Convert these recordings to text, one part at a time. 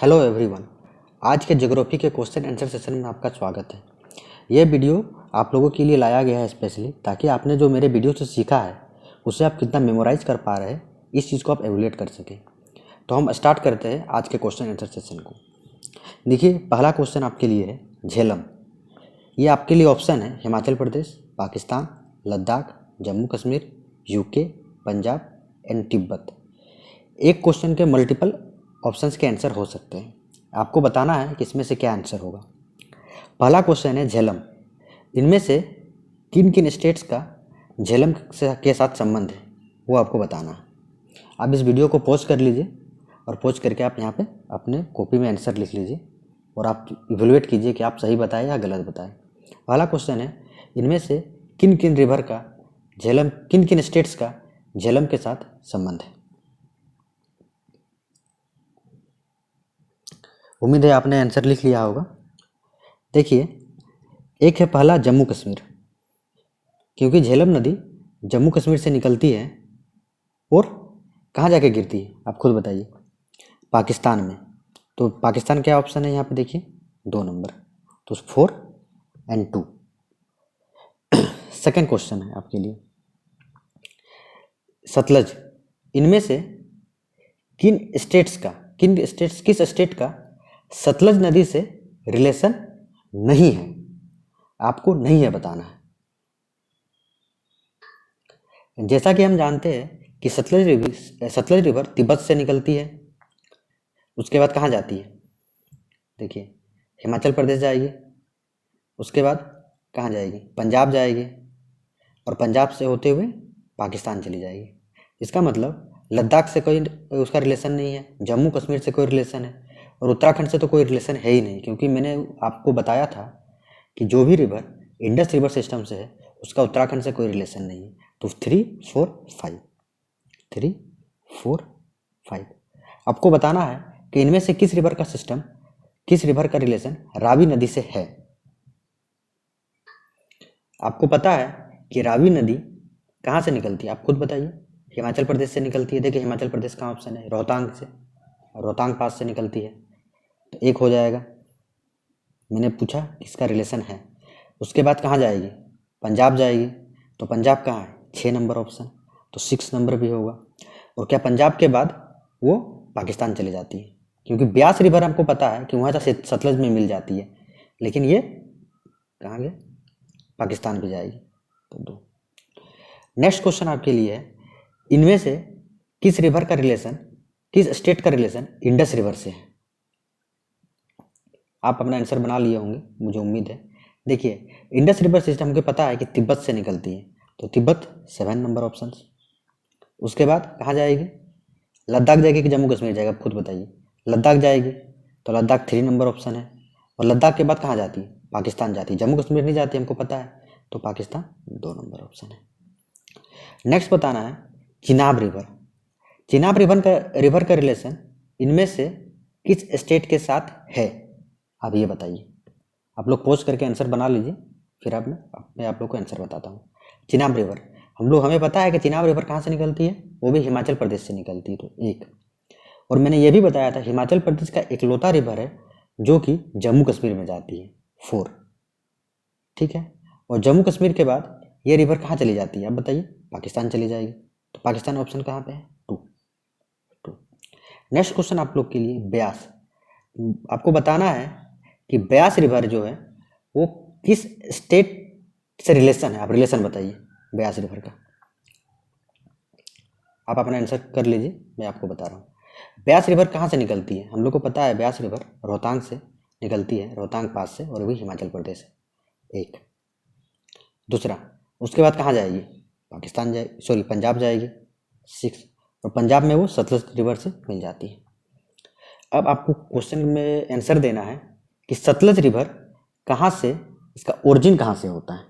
Hello everyone. आज के geography के क्वेश्चन आंसर सेशन में आपका स्वागत है। यह वीडियो आप लोगों के लिए लाया गया है स्पेशली ताकि आपने जो मेरे वीडियो से सीखा है उसे आप कितना मेमोराइज कर पा रहे हैं, इस चीज़ को आप एवेल्यूएट कर सकें। तो हम स्टार्ट करते हैं आज के क्वेश्चन आंसर सेशन को। देखिए, पहला क्वेश्चन आपके लिए है झेलम। ये आपके लिए ऑप्शन है हिमाचल प्रदेश, पाकिस्तान, लद्दाख, जम्मू कश्मीर, यूके, पंजाब एंड तिब्बत। एक क्वेश्चन के मल्टीपल ऑप्शंस के आंसर हो सकते हैं, आपको बताना है कि इसमें से क्या आंसर होगा। पहला क्वेश्चन है झेलम। इनमें से किन किन स्टेट्स का झेलम के साथ संबंध है वो आपको बताना है। आप इस वीडियो को पॉज कर लीजिए और पॉज करके आप यहाँ पे अपने कॉपी में आंसर लिख लीजिए और आप इवेलुएट कीजिए कि आप सही बताएं या गलत बताएं। पहला क्वेश्चन है इनमें से किन किन रिवर का झेलम, किन किन स्टेट्स का झेलम के साथ संबंध है। उम्मीद है आपने आंसर लिख लिया होगा। देखिए, एक है पहला जम्मू कश्मीर, क्योंकि झेलम नदी जम्मू कश्मीर से निकलती है और कहाँ जाके गिरती है आप खुद बताइए। पाकिस्तान में। तो पाकिस्तान क्या ऑप्शन है यहाँ पे देखिए, 2 नंबर, तो 4 एंड 2। सेकेंड क्वेश्चन है आपके लिए सतलज। इनमें से किस स्टेट का सतलज नदी से रिलेशन नहीं है, आपको नहीं है बताना है। जैसा कि हम जानते हैं कि सतलज रिवर तिब्बत से निकलती है, उसके बाद कहाँ जाती है देखिए, हिमाचल प्रदेश जाएगी, उसके बाद कहाँ जाएगी, पंजाब जाएगी और पंजाब से होते हुए पाकिस्तान चली जाएगी। इसका मतलब लद्दाख से कोई उसका रिलेशन नहीं है, जम्मू कश्मीर से कोई रिलेशन है और उत्तराखंड से तो कोई रिलेशन है ही नहीं, क्योंकि मैंने आपको बताया था कि जो भी रिवर इंडस रिवर सिस्टम से है उसका उत्तराखंड से कोई रिलेशन नहीं है। तो 3, 4, 5 आपको बताना है कि इनमें से किस रिवर का रिलेशन रावी नदी से है। आपको पता है कि रावी नदी कहाँ से निकलती है, आप खुद बताइए। हिमाचल प्रदेश से निकलती है। देखिए, हिमाचल प्रदेश का ऑप्शन है, रोहतांग पास से निकलती है, तो 1 हो जाएगा। मैंने पूछा किसका रिलेशन है। उसके बाद कहाँ जाएगी, पंजाब जाएगी, तो पंजाब कहाँ है, 6 नंबर ऑप्शन, तो 6 नंबर भी होगा। और क्या पंजाब के बाद वो पाकिस्तान चली जाती है, क्योंकि ब्यास रिवर आपको पता है कि वहाँ से सतलज में मिल जाती है, लेकिन ये कहाँ गया, पाकिस्तान भी जाएगी, तो 2। नेक्स्ट क्वेश्चन आपके लिए है इनमें से किस स्टेट का रिलेशन इंडस रिवर से है। आप अपना आंसर बना लिए होंगे, मुझे उम्मीद है। देखिए, इंडस रिवर सिस्टम मुझे पता है कि तिब्बत से निकलती है, तो तिब्बत 7 नंबर ऑप्शन। उसके बाद कहाँ जाएगी, लद्दाख जाएगी कि जम्मू कश्मीर जाएगा, आप खुद बताइए। लद्दाख जाएगी, तो लद्दाख 3 नंबर ऑप्शन है। और लद्दाख के बाद कहाँ जाती है, पाकिस्तान जाती है, जम्मू कश्मीर नहीं जाती, हमको पता है, तो पाकिस्तान 2 नंबर ऑप्शन है। नेक्स्ट बताना है चिनाब रिवर का रिलेशन इनमें से किस स्टेट के साथ है, आप ये बताइए। आप लोग पोस्ट करके आंसर बना लीजिए, फिर मैं आप लोग को आंसर बताता हूँ। चिनाब रिवर, हमें पता है कि चिनाब रिवर कहाँ से निकलती है, वो भी हिमाचल प्रदेश से निकलती है, तो 1। और मैंने ये भी बताया था हिमाचल प्रदेश का इकलौता रिवर है जो कि जम्मू कश्मीर में जाती है, 4। ठीक है, और जम्मू कश्मीर के बाद ये रिवर कहाँ चली जाती है, आप बताइए। पाकिस्तान चली जाएगी, तो पाकिस्तान ऑप्शन कहाँ पे है, 2। नेक्स्ट क्वेश्चन आप लोग के लिए ब्यास। आपको बताना है कि ब्यास रिवर जो है वो किस स्टेट से रिलेशन है, आप रिलेशन बताइए ब्यास रिवर का। आप अपना आंसर कर लीजिए, मैं आपको बता रहा हूँ। ब्यास रिवर कहाँ से निकलती है, हम लोग को पता है ब्यास रिवर रोहतांग से निकलती है, रोहतांग पास से, और भी हिमाचल प्रदेश है, 1। दूसरा, उसके बाद कहाँ जाएगी, पंजाब जाएगी, 6। और पंजाब में वो सतलज रिवर से मिल जाती है। अब आपको क्वेश्चन में आंसर देना है कि सतलज रिवर कहाँ से, इसका ओरिजिन कहाँ से होता है।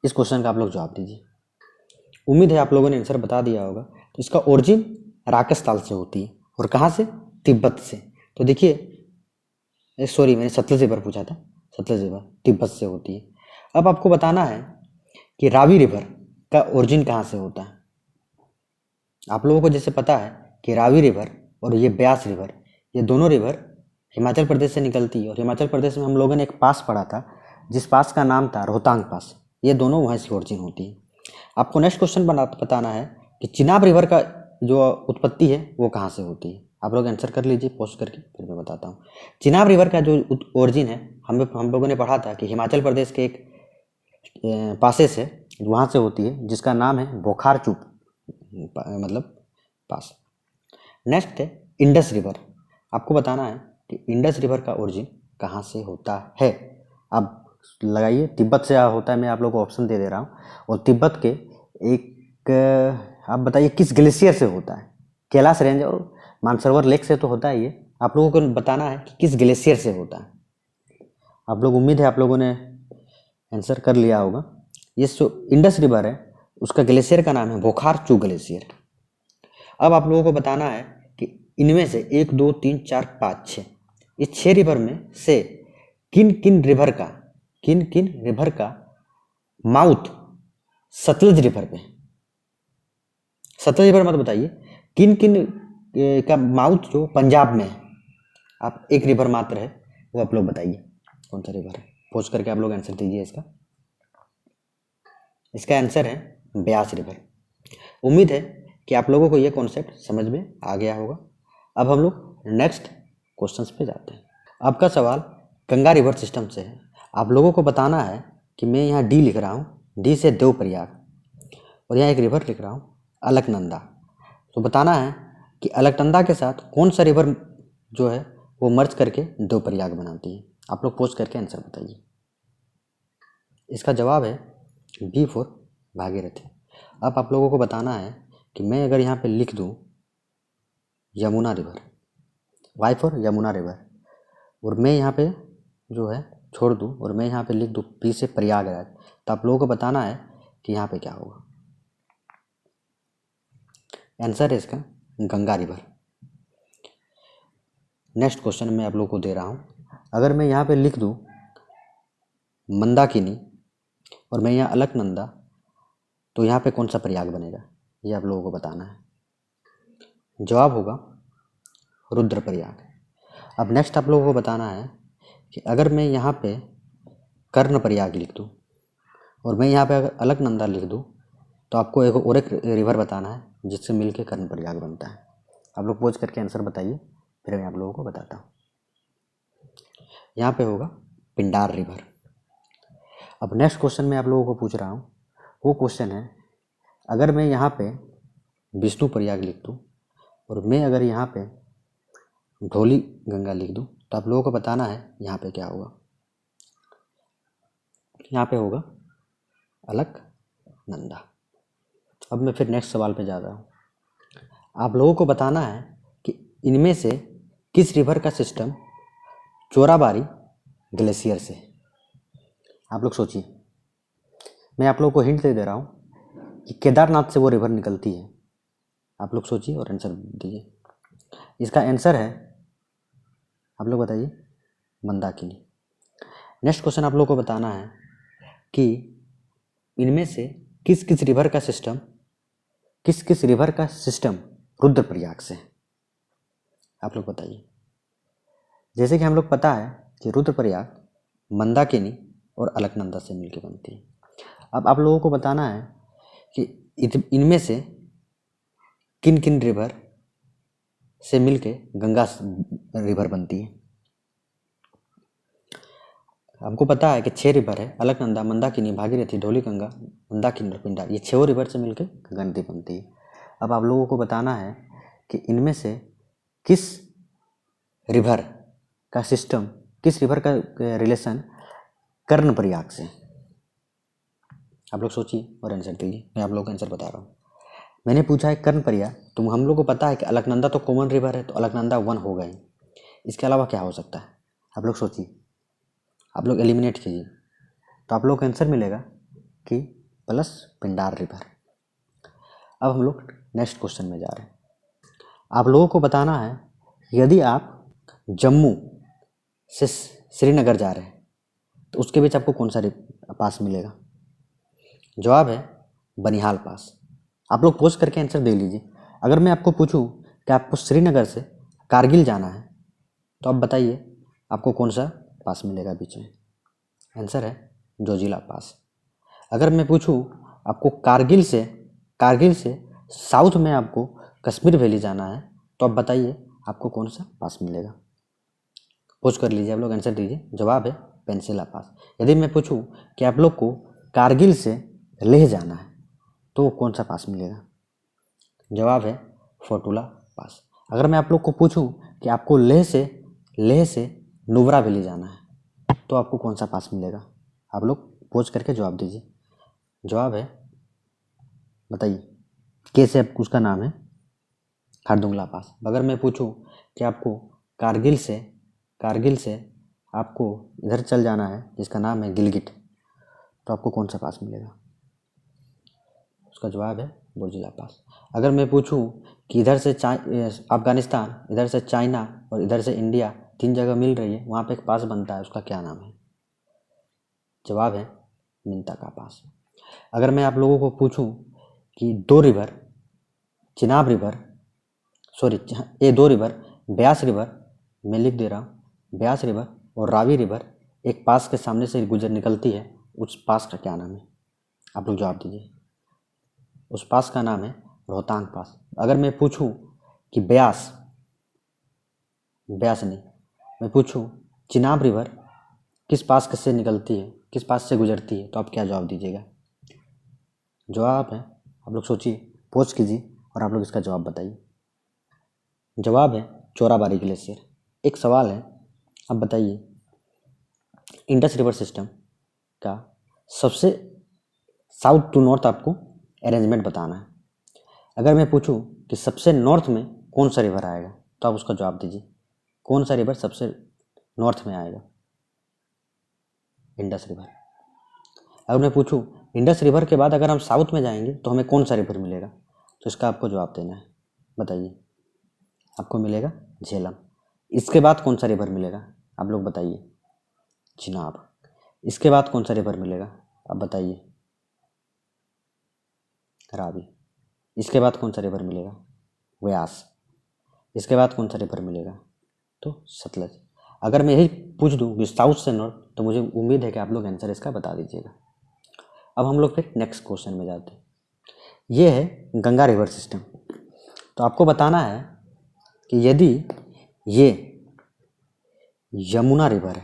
इस क्वेश्चन का आप लोग जवाब दीजिए। उम्मीद है आप लोगों ने आंसर बता दिया होगा। तो इसका ओरिजिन राकस ताल से होती है, और कहाँ से, तिब्बत से। तो देखिए, मैंने सतलज रिवर पूछा था, सतलज रिवर तिब्बत से होती है। अब आपको बताना है कि रावी रिवर का ओरिजिन कहाँ से होता है। आप लोगों को जैसे पता है कि रावी रिवर और ये ब्यास रिवर, ये दोनों रिवर हिमाचल प्रदेश से निकलती है और हिमाचल प्रदेश में हम लोगों ने एक पास पढ़ा था जिस पास का नाम था रोहतांग पास। ये दोनों वहाँ से ओरिजिन होती है। आपको नेक्स्ट क्वेश्चन बताना है कि चिनाब रिवर का जो उत्पत्ति है वो कहाँ से होती है। आप लोग आंसर कर लीजिए पोस्ट करके, फिर मैं बताता हूँ। चिनाब रिवर का जो ओरिजिन है हम लोगों ने पढ़ा था कि हिमाचल प्रदेश के एक पासेस है वहाँ से होती है जिसका नाम है बोखारचू मतलब पास। नेक्स्ट है इंडस रिवर। आपको बताना है कि इंडस रिवर का ओरिजिन कहाँ से होता है। आप लगाइए, तिब्बत से होता है। मैं आप लोगों को ऑप्शन दे रहा हूँ। और तिब्बत के एक आप बताइए किस ग्लेशियर से होता है। कैलाश रेंज और मानसरोवर लेक से तो होता है ये। आप लोगों को बताना है कि किस ग्लेशियर से होता है। आप लोग उम्मीद है आप लोगों ने आंसर कर लिया होगा। ये जो इंडस रिवर है उसका ग्लेशियर का नाम है बोखारचू ग्लेशियर। अब आप लोगों को बताना है कि इनमें से 1 2 3 4 5 6 इस 6 रिवर में से किन किन रिवर का माउथ सतलज रिवर पे। सतलज रिवर मत बताइए, किन किन का माउथ जो पंजाब में है। आप एक रिवर मात्र है वो आप लोग बताइए कौन सा रिवर है। पोस्ट करके आप लोग आंसर दीजिए इसका आंसर है ब्यास रिवर। उम्मीद है कि आप लोगों को ये कॉन्सेप्ट समझ में आ गया होगा। अब हम लोग नेक्स्ट क्वेश्चंस पे जाते हैं। आपका सवाल गंगा रिवर सिस्टम से है। आप लोगों को बताना है कि मैं यहाँ डी लिख रहा हूँ, डी से देवप्रयाग, और यहाँ एक रिवर लिख रहा हूँ अलकनंदा। तो बताना है कि अलकनंदा के साथ कौन सा रिवर जो है वो मर्ज करके देवप्रयाग बनाती है। आप लोग पोस्ट करके आंसर बताइए। इसका जवाब है बी फॉर भागीरथी। अब आप लोगों को बताना है कि मैं अगर यहाँ पे लिख दूँ Yamuna river, Y for Yamuna river, और मैं यहाँ पे जो है छोड़ दूँ और मैं यहाँ पे लिख दूँ पी से प्रयागराज, तो आप लोगों को बताना है कि यहाँ पे क्या होगा। आंसर है इसका गंगा रिवर। नेक्स्ट क्वेश्चन मैं आप लोगों को दे रहा हूँ। अगर मैं यहाँ पे लिख दूँ मंदाकिनी और मैं यहाँ अलकनंदा, तो यहाँ पे कौन सा प्रयाग बनेगा, ये आप लोगों को बताना है। जवाब होगा रुद्रप्रयाग। अब नेक्स्ट आप लोगों को बताना है कि अगर मैं यहाँ पे कर्णप्रयाग लिख दूँ और मैं यहाँ पे अगर अलकनंदा लिख दूँ, तो आपको एक रिवर बताना है जिससे मिलके कर्णप्रयाग बनता है। आप लोग पोज करके आंसर बताइए, फिर मैं आप लोगों को बताता हूँ। यहाँ पे होगा पिंडार रिवर। अब नेक्स्ट क्वेश्चन मैं आप लोगों को पूछ रहा हूँ, वो क्वेश्चन है अगर मैं यहाँ पे विष्णु प्रयाग लिख दूँ और मैं अगर यहाँ पे ढोली गंगा लिख दूँ, तो आप लोगों को बताना है यहाँ पे क्या होगा। यहाँ पे होगा अलकनंदा। अब मैं फिर नेक्स्ट सवाल पे जा रहा हूँ। आप लोगों को बताना है कि इनमें से किस रिवर का सिस्टम चोराबारी ग्लेशियर से। आप लोग सोचिए, मैं आप लोगों को हिंट दे रहा हूँ कि केदारनाथ से वो रिवर निकलती है। आप लोग सोचिए और आंसर दीजिए। इसका आंसर है, आप लोग बताइए, मंदाकिनी। नेक्स्ट क्वेश्चन आप लोगों को बताना है कि इनमें से किस किस रिवर का सिस्टम रुद्रप्रयाग से। आप लोग बताइए। जैसे कि हम लोग पता है कि रुद्रप्रयाग मंदाकिनी और अलकनंदा से मिलकर बनती है। अब आप लोगों को बताना है कि इनमें से किन किन रिवर से मिलके गंगा रिवर बनती है। हमको पता है कि 6 रिवर है, अलकनंदा, मंदाकिनी, भागीरथी, ढोलीगंगा, मंदाकिनी और पिंडार। ये 6 रिवर से मिलकर गंगा नदी बनती है। अब आप लोगों को बताना है कि इनमें से किस रिवर का सिस्टम, किस रिवर का रिलेशन कर्णप्रयाग से। आप लोग सोचिए और आंसर दीजिए। मैं आप लोगों को आंसर बता रहा हूँ। मैंने पूछा है कर्णप्रयाग, तो हम लोग को पता है कि अलकनंदा तो कॉमन रिवर है, तो अलकनंदा 1 हो गए। इसके अलावा क्या हो सकता है, आप लोग सोचिए, आप लोग एलिमिनेट कीजिए, तो आप लोग को आंसर मिलेगा कि प्लस पिंडार रिवर। अब हम लोग नेक्स्ट क्वेश्चन में जा रहे हैं। आप लोगों को बताना है यदि आप जम्मू से श्रीनगर जा रहे हैं तो उसके बीच आपको कौन सा पास मिलेगा। जवाब है बनिहाल पास। आप लोग पोस्ट करके आंसर दे लीजिए। अगर मैं आपको पूछूं कि आपको श्रीनगर से कारगिल जाना है तो अब बताइए आपको कौन सा पास मिलेगा बीच में? आंसर है जोजिला पास। अगर मैं पूछूं आपको कारगिल से साउथ में आपको कश्मीर वैली जाना है, तो अब बताइए आपको कौन सा पास मिलेगा? पोज कर लीजिए, आप लोग आंसर दीजिए। जवाब है पेंसिला पास। यदि मैं पूछूं कि आप लोग को कारगिल से लेह जाना है, तो कौन सा पास मिलेगा? जवाब है फोटुला पास। अगर मैं आप लोग को पूछूं कि आपको लेह से नुब्रा वैली जाना है, तो आपको कौन सा पास मिलेगा? आप लोग पोज करके जवाब दीजिए। जवाब है, बताइए, के से उसका नाम है खारदुंगला पास। अगर मैं पूछूं कि आपको कारगिल से आपको इधर चल जाना है जिसका नाम है गिलगिट, तो आपको कौन सा पास मिलेगा? उसका जवाब है बुर्जिला पास। अगर मैं पूछूं कि इधर से अफगानिस्तान, इधर से चाइना और इधर से इंडिया 3 जगह मिल रही है, वहाँ पे एक पास बनता है, उसका क्या नाम है? जवाब है मिंताका पास। अगर मैं आप लोगों को पूछूं कि दो रिवर ब्यास रिवर, मैं लिख दे रहा हूँ, ब्यास रिवर और रावी रिवर एक पास के सामने से निकलती है, उस पास का क्या नाम है? आप लोग जवाब दीजिए। उस पास का नाम है रोहतांग पास। अगर मैं पूछूं कि ब्यास नहीं, मैं पूछूं चिनाब रिवर किस पास से निकलती है, किस पास से गुजरती है, तो आप क्या जवाब दीजिएगा? जवाब है, आप लोग सोचिए, पोज कीजिए और आप लोग इसका जवाब बताइए। जवाब है चोराबाड़ी ग्लेशियर। एक सवाल है, अब बताइए, इंडस रिवर सिस्टम का सबसे साउथ टू नॉर्थ आपको अरेंजमेंट बताना है। अगर मैं पूछूं कि सबसे नॉर्थ में कौन सा रिवर आएगा, तो आप उसका जवाब दीजिए। कौन सा रिवर सबसे नॉर्थ में आएगा? Indus river. अगर मैं पूछूं इंडस रिवर के बाद अगर हम साउथ में जाएंगे तो हमें कौन सा रिवर मिलेगा, तो इसका आपको जवाब देना है। बताइए, आपको मिलेगा झेलम। इसके बाद कौन सा रिवर मिलेगा, आप लोग बताइए? चिनाब। इसके बाद कौन सा रिवर मिलेगा, आप बताइए? रावी। इसके बाद कौन सा रिवर मिलेगा? व्यास। इसके बाद कौन सा रिवर मिलेगा? तो सतलज। अगर मैं यही पूछ दूं कि साउथ से नॉर्थ, तो मुझे उम्मीद है कि आप लोग आंसर इसका बता दीजिएगा। अब हम लोग फिर नेक्स्ट क्वेश्चन में जाते हैं। ये है गंगा रिवर सिस्टम। तो आपको बताना है कि यदि ये यमुना रिवर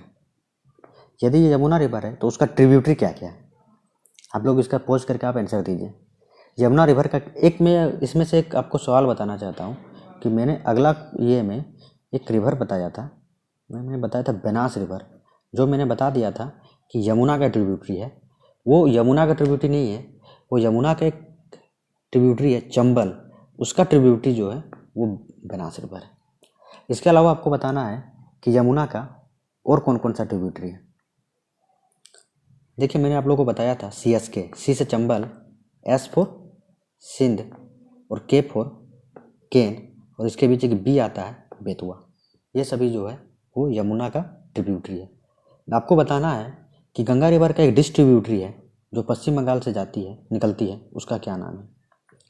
है, तो उसका ट्रिब्यूटरी क्या क्या है? आप लोग इसका पोज करके आप आंसर दीजिए। यमुना रिवर का मैं इसमें से एक आपको सवाल बताना चाहता हूँ कि मैंने अगला ये में एक रिवर बताया था, मैंने बताया था बनास रिवर, जो मैंने बता दिया था कि यमुना का ट्रिब्यूटरी है। वो यमुना का ट्रिब्यूटरी नहीं है, वो यमुना का एक ट्रिब्यूटरी है चंबल, उसका ट्रिब्यूटरी जो है वो बनास रिवर है। इसके अलावा आपको बताना है कि यमुना का और कौन कौन सा ट्रिब्यूटरी है। देखिए, मैंने आप लोगों को बताया था CSK, सी से चंबल, S फॉर सिंध और K फॉर केन, और इसके बीच एक B आता है बेतुआ। ये सभी जो है वो यमुना का ट्रिब्यूटरी है। आपको बताना है कि गंगा रिवर का एक डिस्ट्रीब्यूटरी है जो पश्चिम बंगाल से निकलती है, उसका क्या नाम है?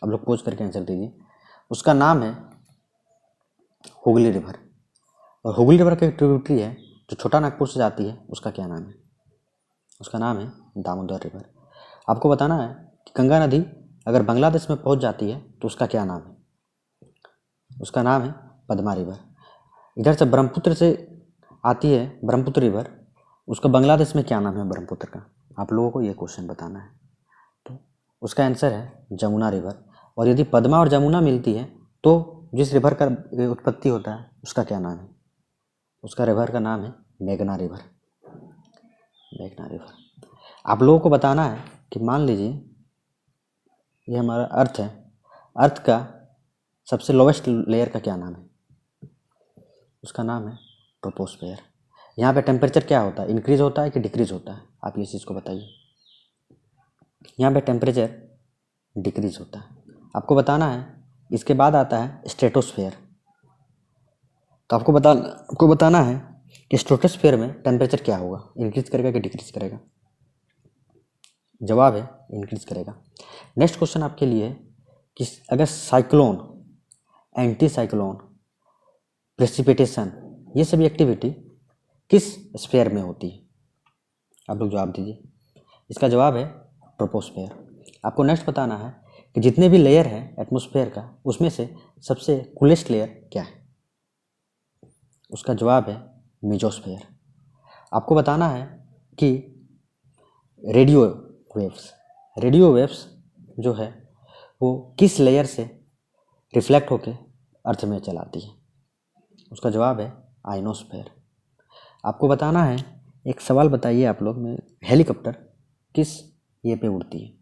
आप लोग पोज करके आंसर दीजिए। उसका नाम है हुगली रिवर। और हुगली रिवर का एक ट्रिब्यूटरी है जो छोटा नागपुर से जाती है, उसका क्या नाम है? उसका नाम है दामोदर रिवर। आपको बताना है कि गंगा नदी अगर बांग्लादेश में पहुंच जाती है तो उसका क्या नाम है? उसका नाम है पद्मा रिवर। इधर से ब्रह्मपुत्र से आती है ब्रह्मपुत्र रिवर, उसका बांग्लादेश में क्या नाम है ब्रह्मपुत्र का? आप लोगों को ये क्वेश्चन बताना है। तो उसका आंसर है जमुना रिवर। और यदि पद्मा और जमुना मिलती है तो जिस रिवर का उत्पत्ति होता है उसका क्या नाम है? उसका रिवर का नाम है मेघना रिवर। आप लोगों को बताना है कि मान लीजिए ये हमारा अर्थ है, अर्थ का सबसे लोवेस्ट लेयर का क्या नाम है? उसका नाम है ट्रोपोस्फेयर। यहाँ पे टेम्परेचर क्या होता है, इंक्रीज होता है कि डिक्रीज होता है? आप ये चीज़ को बताइए। यहाँ पे टेम्परेचर डिक्रीज होता है। आपको बताना है। इसके बाद आता है स्ट्रेटोस्फेयर। तो आपको बताना है कि स्ट्रेटोस्फेयर में टेम्परेचर क्या होगा, इंक्रीज करेगा कि डिक्रीज करेगा? जवाब है इंक्रीज करेगा। नेक्स्ट क्वेश्चन आपके लिए है कि अगर साइक्लोन, एंटी साइक्लोन, प्रेसिपिटेशन ये सभी एक्टिविटी किस स्फीयर में होती है? आप लोग जवाब दीजिए। इसका जवाब है ट्रोपोस्फेयर। आपको नेक्स्ट बताना है कि जितने भी लेयर हैं एटमॉस्फेयर का, उसमें से सबसे कूलेस्ट लेयर क्या है? उसका जवाब है मेसोस्फेयर। आपको बताना है कि रेडियो वेव्स जो है वो किस लेयर से रिफ्लेक्ट होके अर्थ में चलाती है? उसका जवाब है आइनोस्फेयर। आपको बताना है, एक सवाल बताइए आप लोग में, हेलीकॉप्टर किस ये पे उड़ती है?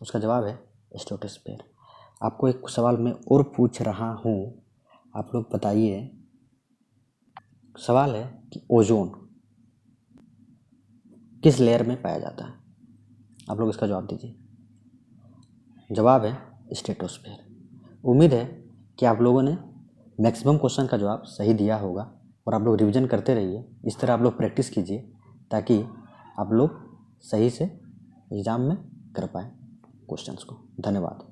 उसका जवाब है स्ट्रेटोस्फेयर। आपको एक सवाल मैं और पूछ रहा हूँ, आप लोग बताइए। सवाल है कि ओजोन किस लेयर में पाया जाता है? आप लोग इसका जवाब दीजिए। जवाब है स्ट्रेटोस्फेयर। उम्मीद है कि आप लोगों ने मैक्सिमम क्वेश्चन का जवाब सही दिया होगा और आप लोग रिवीजन करते रहिए। इस तरह आप लोग प्रैक्टिस कीजिए ताकि आप लोग सही से एग्ज़ाम में कर पाएँ क्वेश्चंस को। धन्यवाद।